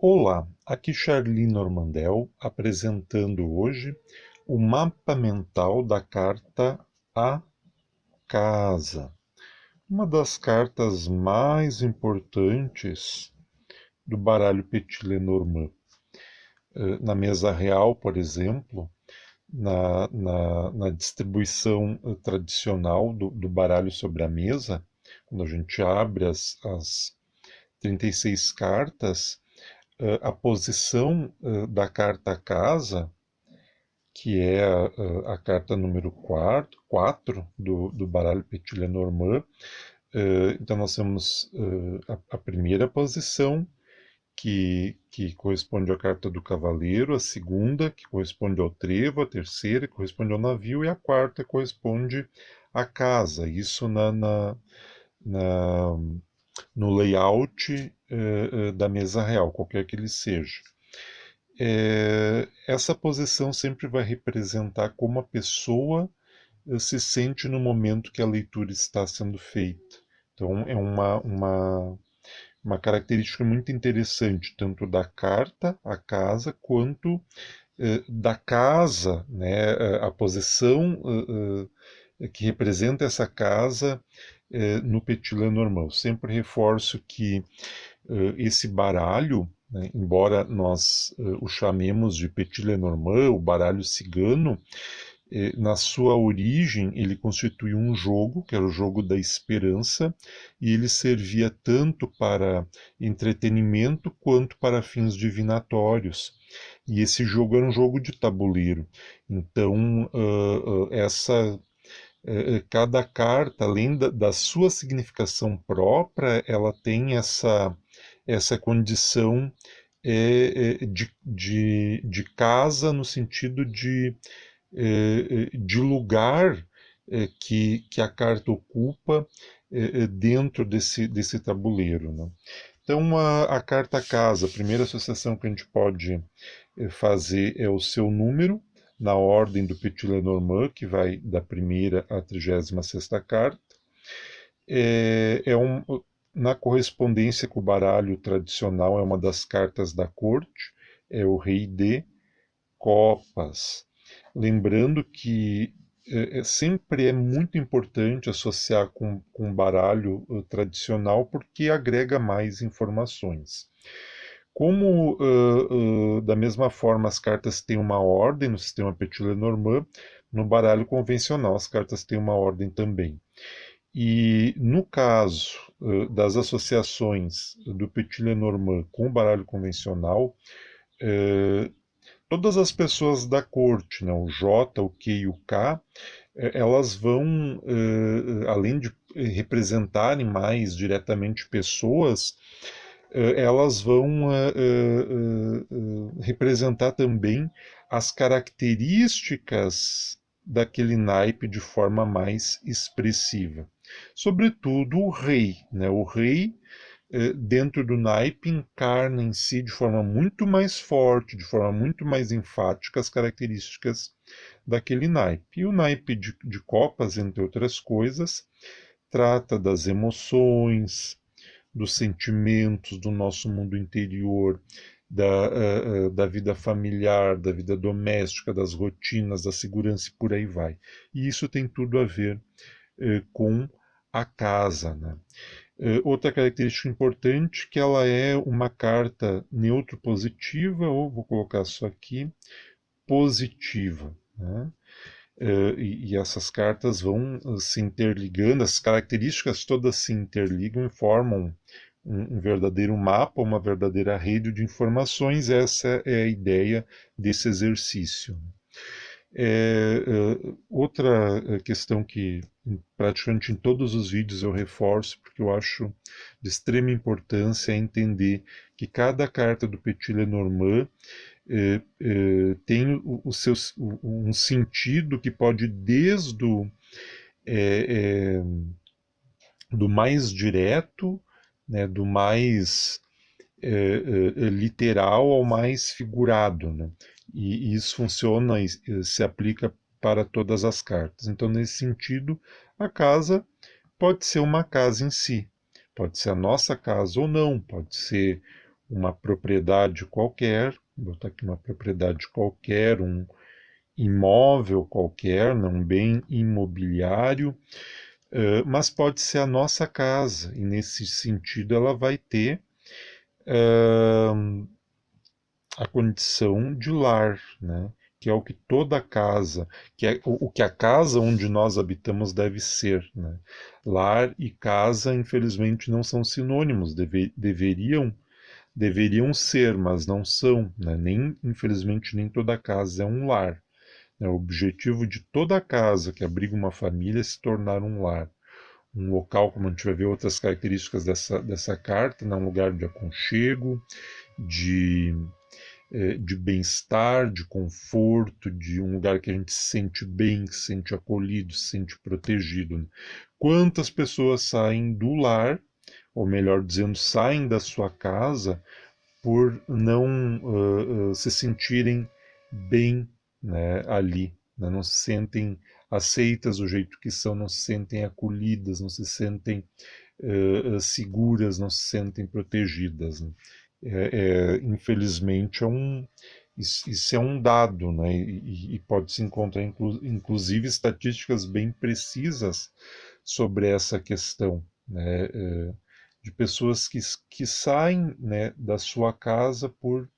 Olá, aqui Charlie Normandel apresentando hoje o mapa mental da carta A Casa, uma das cartas mais importantes do baralho Petit Lenormand. Na mesa real, por exemplo, na distribuição tradicional do baralho sobre a mesa, quando a gente abre as 36 cartas, a posição da carta casa, que é a carta número 4 do baralho Petit Lenormand. Então nós temos a primeira posição, que corresponde à carta do cavaleiro, a segunda, que corresponde ao trevo, a terceira, que corresponde ao navio, e a quarta corresponde à casa. Isso na, no layout da mesa real, qualquer que ele seja. Essa posição sempre vai representar como a pessoa se sente no momento que a leitura está sendo feita. Então, é uma característica muito interessante, tanto da carta, a casa, quanto da casa, né, a posição que representa essa casa no Petit Lenormand. Eu sempre reforço que esse baralho, né, embora nós o chamemos de Petit Lenormand, o baralho cigano, na sua origem ele constitui um jogo, que era o jogo da esperança, e ele servia tanto para entretenimento quanto para fins divinatórios. E esse jogo era um jogo de tabuleiro. Então, cada carta, além da sua significação própria, ela tem essa condição de casa no sentido de lugar que a carta ocupa dentro desse tabuleiro, né? Então, a carta casa, a primeira associação que a gente pode fazer é o seu número, na ordem do Petit Lenormand, que vai da primeira à 36ª carta. Na correspondência com o baralho tradicional, é uma das cartas da corte, é o Rei de Copas. Lembrando que sempre é muito importante associar com um baralho tradicional, porque agrega mais informações. Como, da mesma forma, as cartas têm uma ordem no sistema Petit Lenormand, no baralho convencional as cartas têm uma ordem também. E no caso das associações do Petit Lenormand com o baralho convencional, todas as pessoas da corte, né, o J, o Q e o K, elas vão, além de representarem mais diretamente pessoas, elas vão representar também as características daquele naipe de forma mais expressiva. Sobretudo o rei, né? O rei dentro do naipe encarna em si de forma muito mais forte, de forma muito mais enfática as características daquele naipe. E o naipe de copas, entre outras coisas, trata das emoções, dos sentimentos, do nosso mundo interior, da vida familiar, da vida doméstica, das rotinas, da segurança e por aí vai. E isso tem tudo a ver com a casa, né? Outra característica importante que ela é uma carta neutro positiva, ou vou colocar isso aqui, positiva, né? E essas cartas vão se interligando, as características todas se interligam e formam um verdadeiro mapa, uma verdadeira rede de informações. Essa é a ideia desse exercício. Outra questão que praticamente em todos os vídeos eu reforço, porque eu acho de extrema importância, é entender que cada carta do Petit Lenormand tem um sentido que pode desde do mais direto, né, do mais literal ao mais figurado, né? E isso funciona e se aplica para todas as cartas. Então, nesse sentido, a casa pode ser uma casa em si, pode ser a nossa casa ou não, pode ser uma propriedade qualquer, vou botar aqui uma propriedade qualquer, um imóvel qualquer, né, um bem imobiliário, mas pode ser a nossa casa, e nesse sentido ela vai ter a condição de lar, né? Que é o que toda casa, que é o que a casa onde nós habitamos deve ser, né? Lar e casa, infelizmente, não são sinônimos, deveriam ser, mas não são, né? Nem, infelizmente, nem toda casa é um lar. Né? O objetivo de toda casa que abriga uma família é se tornar um lar. Um local, como a gente vai ver outras características dessa carta, né? Um lugar de aconchego, de de bem-estar, de conforto, de um lugar que a gente se sente bem, se sente acolhido, se sente protegido. Né? Quantas pessoas saem do lar, ou melhor dizendo, saem da sua casa por não se sentirem bem, né, ali, né? Não se sentem aceitas do jeito que são, não se sentem acolhidas, não se sentem seguras, não se sentem protegidas. Né? Infelizmente, isso é um dado, né? E pode-se encontrar, inclusive, estatísticas bem precisas sobre essa questão, né? De pessoas que saem, né, da sua casa por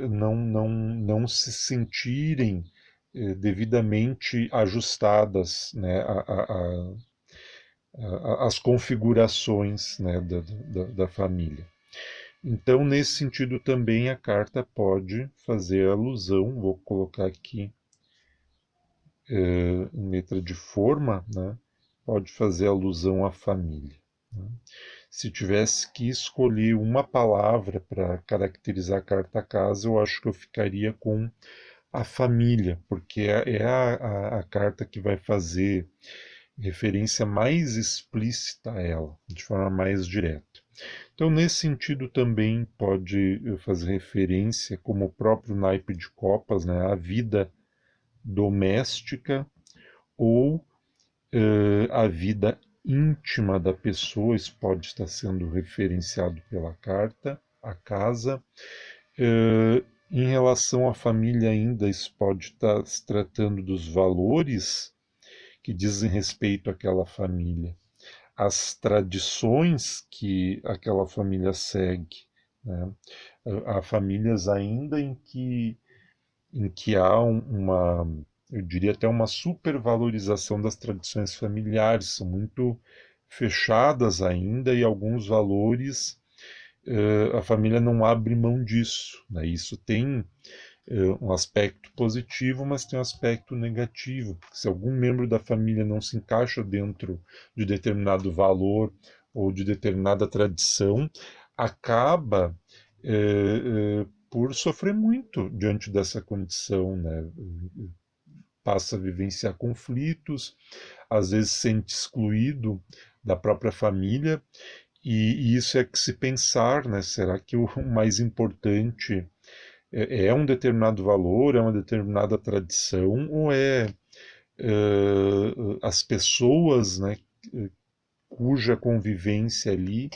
não se sentirem devidamente ajustadas, né, às configurações, né, da família. Então, nesse sentido também a carta pode fazer alusão, vou colocar aqui em letra de forma, né, pode fazer alusão à família. Né? Se tivesse que escolher uma palavra para caracterizar a carta casa, eu acho que eu ficaria com a família, porque é a carta que vai fazer referência mais explícita a ela, de forma mais direta. Então, nesse sentido, também pode fazer referência, como o próprio naipe de copas, né, à vida doméstica ou à vida íntima da pessoa, isso pode estar sendo referenciado pela carta, a casa. Em relação à família, ainda, isso pode estar se tratando dos valores que dizem respeito àquela família, as tradições que aquela família segue. Né? Há famílias ainda em que há eu diria até uma supervalorização das tradições familiares, são muito fechadas ainda e alguns valores a família não abre mão disso. Né? Isso tem um aspecto positivo, mas tem um aspecto negativo, porque se algum membro da família não se encaixa dentro de determinado valor ou de determinada tradição, acaba por sofrer muito diante dessa condição, né? Passa a vivenciar conflitos, às vezes se sente excluído da própria família, e isso é que se pensar, né? Será que o mais importante é um determinado valor, é uma determinada tradição, ou as pessoas, né, cuja convivência ali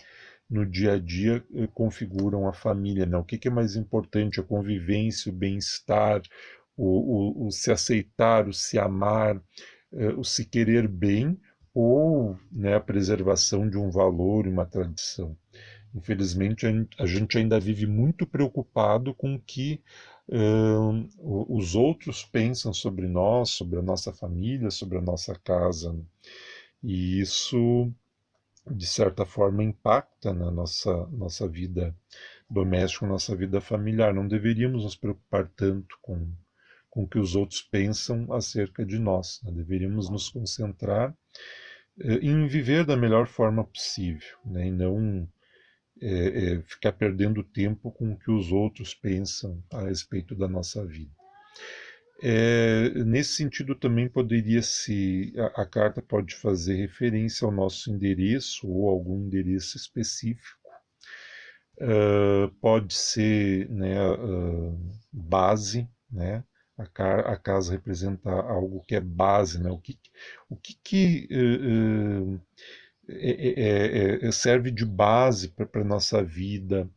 no dia a dia configuram a família, né? O que é mais importante, a convivência, o bem-estar, o se aceitar, o se amar, o se querer bem, ou, né, a preservação de um valor e uma tradição. Infelizmente, a gente ainda vive muito preocupado com o que os outros pensam sobre nós, sobre a nossa família, sobre a nossa casa. Né? E isso, de certa forma, impacta na nossa vida doméstica, nossa vida familiar. Não deveríamos nos preocupar tanto com o que os outros pensam acerca de nós. Né? Deveríamos nos concentrar em viver da melhor forma possível, né? E não ficar perdendo tempo com o que os outros pensam a respeito da nossa vida. Nesse sentido, também a carta pode fazer referência ao nosso endereço ou algum endereço específico. Pode ser, né, base, né? A casa representa algo que é base, né? O que serve de base para a nossa vida,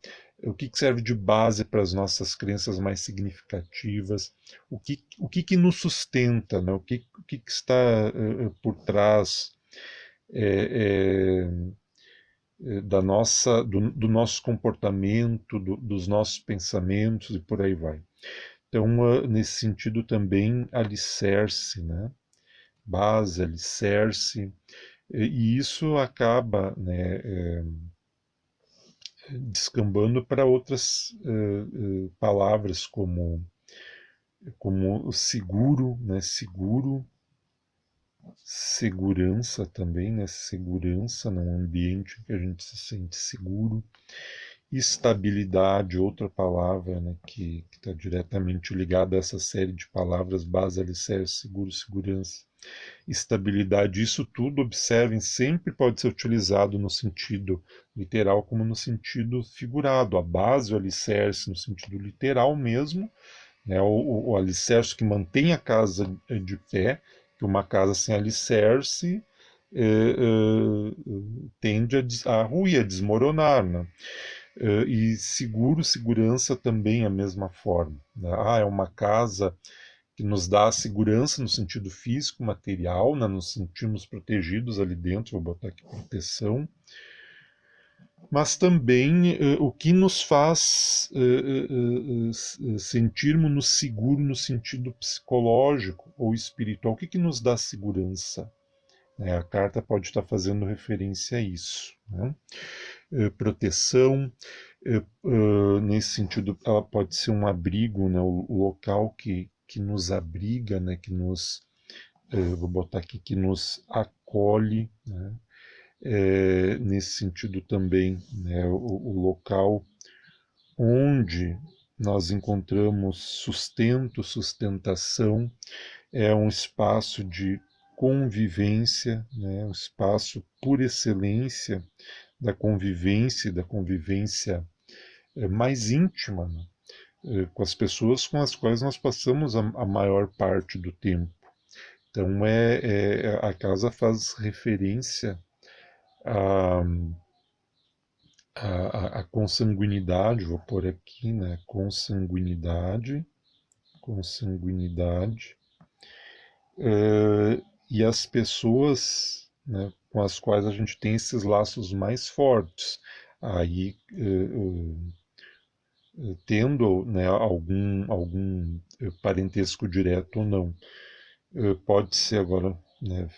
o que serve de base para as nossas crenças mais significativas, o que nos sustenta, né? O que está por trás é, do nosso comportamento, dos nossos pensamentos e por aí vai. Então, nesse sentido também, alicerce, né? Base, alicerce, e isso acaba, né, descambando para outras palavras como seguro, né? Seguro, segurança também, né? Segurança num ambiente em que a gente se sente seguro. Estabilidade, outra palavra, né, que está diretamente ligada a essa série de palavras: base, alicerce, seguro, segurança. Estabilidade, isso tudo, observem, sempre pode ser utilizado no sentido literal como no sentido figurado. A base, o alicerce, no sentido literal mesmo, né, o alicerce que mantém a casa de pé, que uma casa sem alicerce tende a ruir, a desmoronar, né? E seguro, segurança também a mesma forma, né? É uma casa que nos dá segurança no sentido físico, material, né? Nos sentimos protegidos ali dentro, vou botar aqui proteção, mas também o que nos faz sentirmos-nos seguros no sentido psicológico ou espiritual, o que nos dá segurança? A carta pode estar fazendo referência a isso, né? Proteção, nesse sentido, ela pode ser um abrigo, né? O local que nos abriga, né? Vou botar aqui, que nos acolhe, né? Nesse sentido também, né? O local onde nós encontramos sustento, sustentação, é um espaço de convivência, né? Um espaço por excelência da convivência mais íntima, né? Com as pessoas com as quais nós passamos a maior parte do tempo. Então, a casa faz referência à, à consanguinidade, vou pôr aqui, né? Consanguinidade, e as pessoas, né, com as quais a gente tem esses laços mais fortes. Aí, tendo, né, algum parentesco direto ou não. Pode ser agora, né,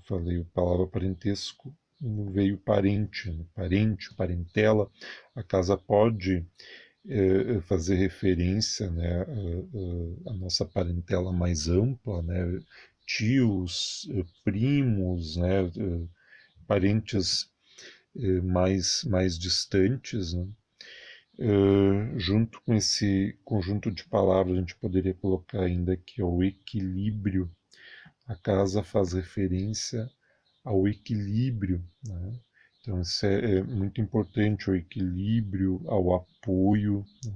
falei a palavra parentesco, veio parente, né, parente, parentela. A casa pode fazer referência, né, à nossa parentela mais ampla, né, tios, primos, né, parentes mais distantes, né? Junto com esse conjunto de palavras, a gente poderia colocar ainda que o equilíbrio. A casa faz referência ao equilíbrio, né? Então, isso é muito importante, o equilíbrio, ao apoio, né?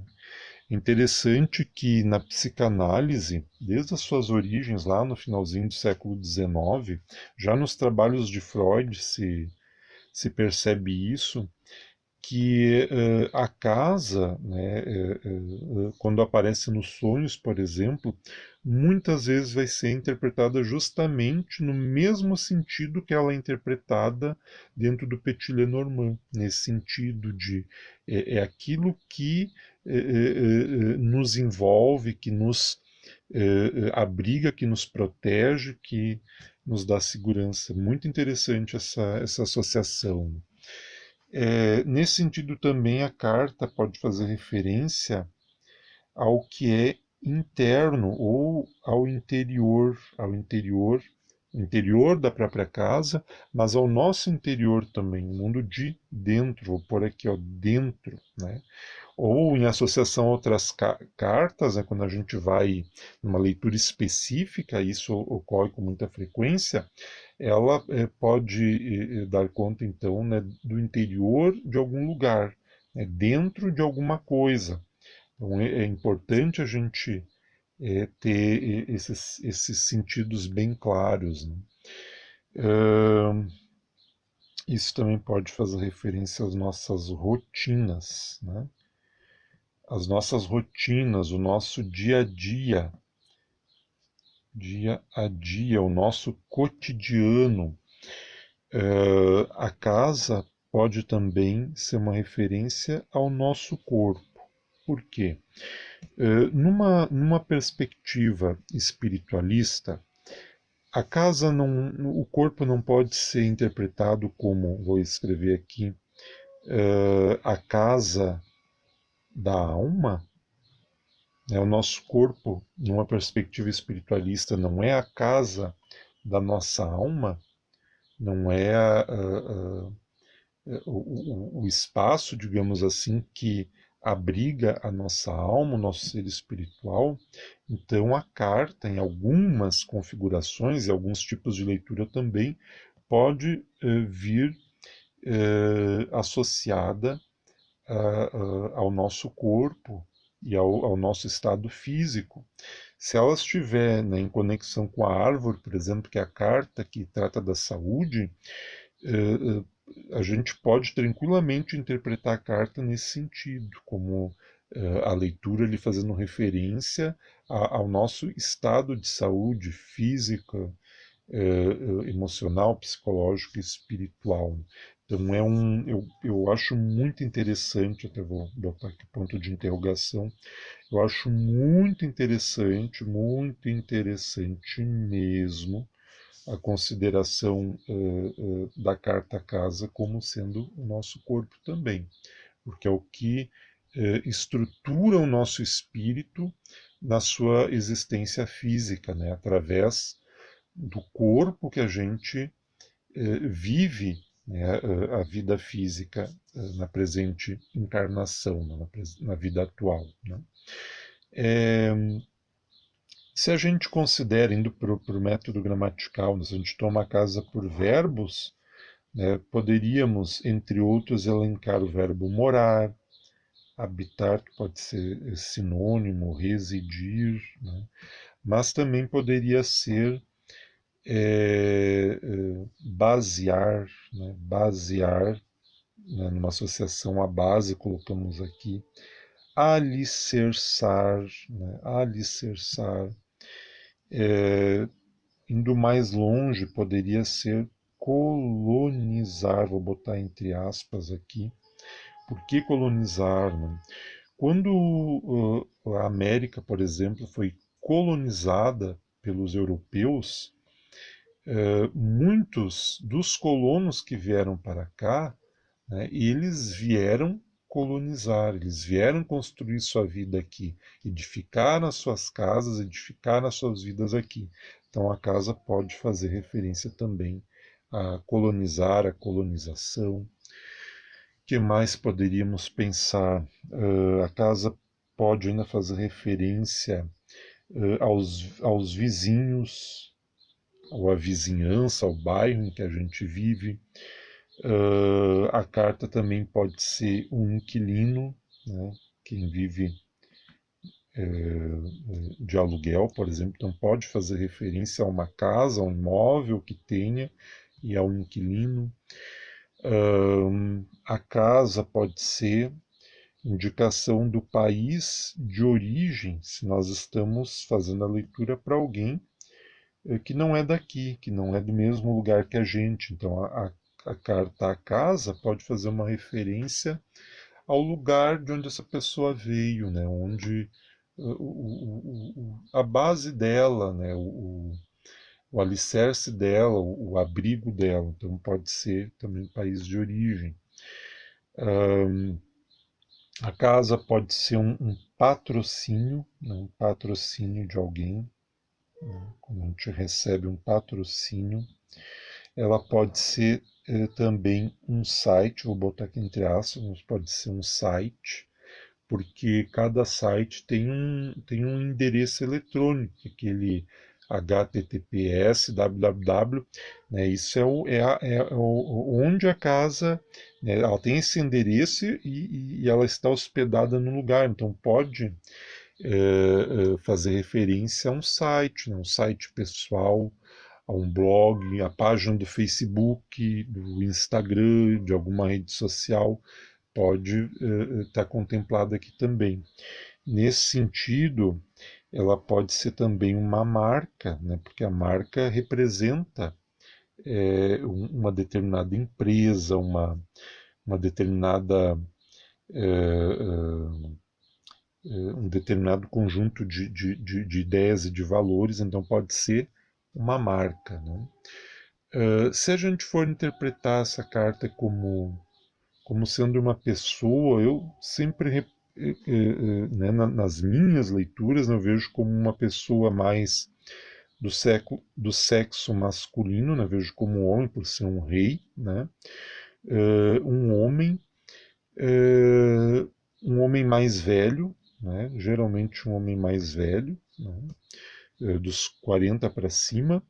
É interessante que na psicanálise, desde as suas origens, lá no finalzinho do século XIX, já nos trabalhos de Freud se percebe isso, que a casa, né, quando aparece nos sonhos, por exemplo, muitas vezes vai ser interpretada justamente no mesmo sentido que ela é interpretada dentro do Petit Lenormand, nesse sentido de é aquilo que nos envolve, que nos abriga, que nos protege, que nos dá segurança. Muito interessante essa associação. Nesse sentido também a carta pode fazer referência ao que é interno ou ao interior da própria casa, mas ao nosso interior também, o mundo de dentro, vou pôr aqui, ó, dentro, né? Ou em associação a outras cartas, né, quando a gente vai numa leitura específica, isso ocorre com muita frequência, ela pode dar conta, então, né, do interior de algum lugar, né, dentro de alguma coisa. Então, é importante a gente ter esses sentidos bem claros, né? Isso também pode fazer referência às nossas rotinas, né? as nossas rotinas, o nosso dia a dia, o nosso cotidiano. A casa pode também ser uma referência ao nosso corpo. Por quê? Numa perspectiva espiritualista, a casa não, o corpo não pode ser interpretado como, vou escrever aqui, a casa da alma, né? O nosso corpo, numa perspectiva espiritualista, não é a casa da nossa alma, não é o espaço, digamos assim, que abriga a nossa alma, o nosso ser espiritual. Então, a carta, em algumas configurações e alguns tipos de leitura também, pode vir associada ao nosso corpo e ao nosso estado físico. Se ela estiver, né, em conexão com a árvore, por exemplo, que é a carta que trata da saúde, a gente pode tranquilamente interpretar a carta nesse sentido, como a leitura ali fazendo referência ao nosso estado de saúde física, emocional, psicológico e espiritual. Então eu acho muito interessante, até vou botar aqui ponto de interrogação, eu acho muito interessante mesmo a consideração da carta casa como sendo o nosso corpo também, porque é o que estrutura o nosso espírito na sua existência física, né? Através do corpo que a gente vive, né, a vida física na presente encarnação, né, na vida atual. Né? É, se a gente considera, indo para o método gramatical, né, se a gente toma a casa por verbos, né, poderíamos, entre outros, elencar o verbo morar, habitar, que pode ser sinônimo, residir, né, mas também poderia ser basear, né, basear, né, numa associação à base, colocamos aqui, alicerçar, né, alicerçar, indo mais longe, poderia ser colonizar, vou botar entre aspas aqui. Por que colonizar? Né? Quando a América, por exemplo, foi colonizada pelos europeus, muitos dos colonos que vieram para cá, né, eles vieram colonizar, eles vieram construir sua vida aqui, edificar as suas casas, edificar as suas vidas aqui. Então a casa pode fazer referência também a colonizar, a colonização. O que mais poderíamos pensar? A casa pode ainda fazer referência aos vizinhos, ou à vizinhança, ao bairro em que a gente vive. A carta também pode ser um inquilino, né? Quem vive de aluguel, por exemplo, então pode fazer referência a uma casa, a um imóvel que tenha e ao inquilino. A casa pode ser indicação do país de origem, se nós estamos fazendo a leitura para alguém que não é daqui, que não é do mesmo lugar que a gente. Então a carta à casa pode fazer uma referência ao lugar de onde essa pessoa veio, né? Onde a base dela, né? O alicerce dela, o abrigo dela. Então pode ser também país de origem. A casa pode ser um patrocínio, né? Um patrocínio de alguém. Né? Quando a gente recebe um patrocínio, ela pode ser também um site, vou botar aqui entre aspas, pode ser um site, porque cada site tem um endereço eletrônico, aquele HTTPS, www, né, isso onde a casa, né, ela tem esse endereço e ela está hospedada no lugar, então pode fazer referência a um site, né, um site pessoal, a um blog, a página do Facebook, do Instagram, de alguma rede social, pode estar contemplada aqui também. Nesse sentido, ela pode ser também uma marca, né? Porque a marca representa uma determinada empresa, uma determinada, um determinado conjunto de ideias e de valores, então pode ser uma marca. Né? Se a gente for interpretar essa carta como sendo uma pessoa, eu sempre, né, nas minhas leituras, né, eu vejo como uma pessoa mais do sexo masculino, né, vejo como um homem, por ser um rei, né, um homem, uh, um homem mais velho, né, geralmente um homem mais velho, né, dos 40 para cima,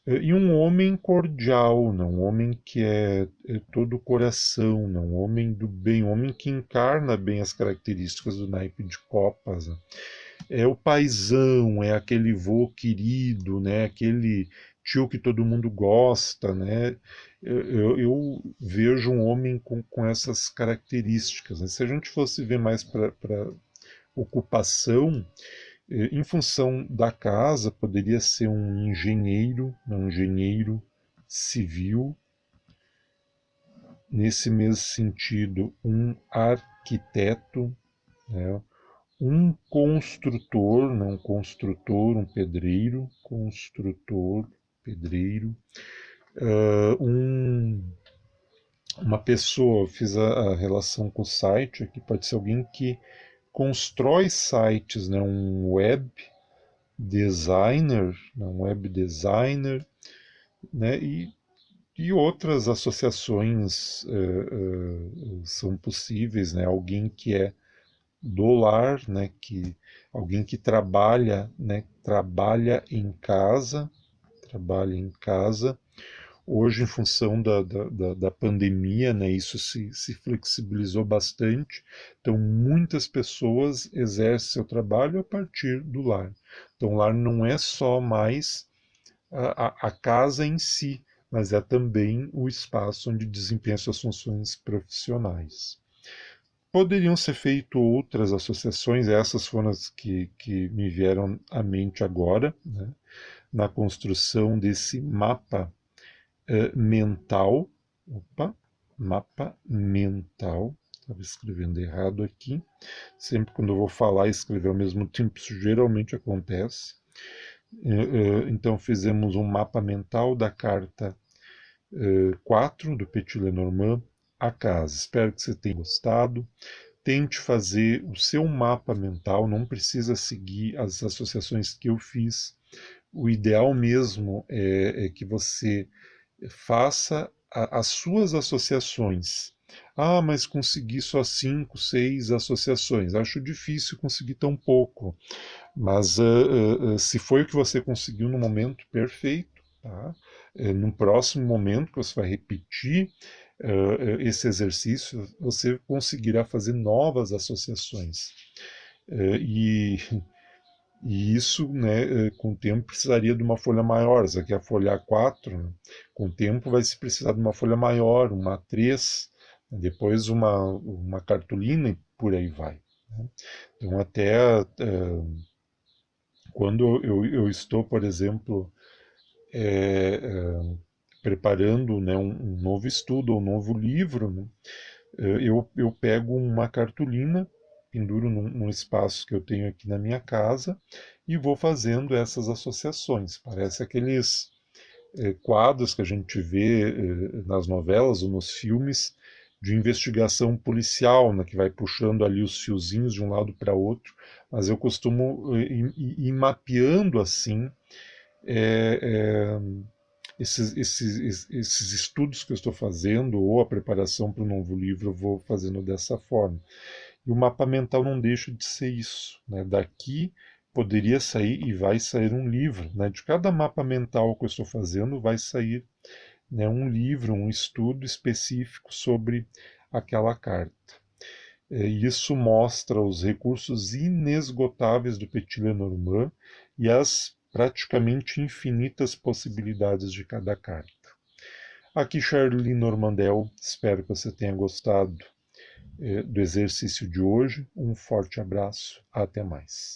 e um homem cordial, né? Um homem que é todo coração, né? Um homem do bem, um homem que encarna bem as características do naipe de copas. Né? É o paizão, é aquele vô querido, né? Aquele tio que todo mundo gosta, né? Eu vejo um homem com essas características. Né? Se a gente fosse ver mais para ocupação, em função da casa, poderia ser um engenheiro civil, nesse mesmo sentido, um arquiteto, né? Um construtor, não construtor, um pedreiro, construtor, pedreiro, uma pessoa, eu fiz a relação com o site aqui, pode ser alguém que constrói sites, né? Um designer, né? Um web designer, né? E outras associações são possíveis, né? Alguém que é do lar, né? Alguém que trabalha, né? Trabalha em casa. Hoje, em função da pandemia, né, isso se flexibilizou bastante. Então, muitas pessoas exercem seu trabalho a partir do lar. Então, o lar não é só mais a casa em si, mas é também o espaço onde desempenha suas funções profissionais. Poderiam ser feitas outras associações, essas foram as que me vieram à mente agora, né, na construção desse mapa mental. Opa, mapa mental. Estava escrevendo errado aqui. Sempre quando eu vou falar e escrever ao mesmo tempo, isso geralmente acontece. Então fizemos um mapa mental da carta 4 do Petit Lenormand, a casa. Espero que você tenha gostado. Tente fazer o seu mapa mental, não precisa seguir as associações que eu fiz. O ideal mesmo é que você faça as suas associações. Ah, mas consegui só 5, 6 associações. Acho difícil conseguir tão pouco. Mas se foi o que você conseguiu no momento, perfeito. Tá? No próximo momento que você vai repetir esse exercício, você conseguirá fazer novas associações. E, e isso, né, com o tempo, precisaria de uma folha maior. Essa aqui é a folha A4. Né? Com o tempo, vai se precisar de uma folha maior, uma A3, depois uma cartolina e por aí vai. Né? Então, até quando eu estou, por exemplo, é, é, preparando, né, um novo estudo, um novo livro, né, eu pego uma cartolina, penduro num espaço que eu tenho aqui na minha casa e vou fazendo essas associações. Parece aqueles quadros que a gente vê nas novelas ou nos filmes de investigação policial, né, que vai puxando ali os fiozinhos de um lado para outro, mas eu costumo ir mapeando assim é, é, esses estudos que eu estou fazendo ou a preparação para o novo livro eu vou fazendo dessa forma. E o mapa mental não deixa de ser isso. Né? Daqui poderia sair e vai sair um livro. Né? De cada mapa mental que eu estou fazendo vai sair, né, um livro, um estudo específico sobre aquela carta. Isso mostra os recursos inesgotáveis do Petit Lenormand e as praticamente infinitas possibilidades de cada carta. Aqui Charlie Normandel, espero que você tenha gostado do exercício de hoje. Um forte abraço, até mais.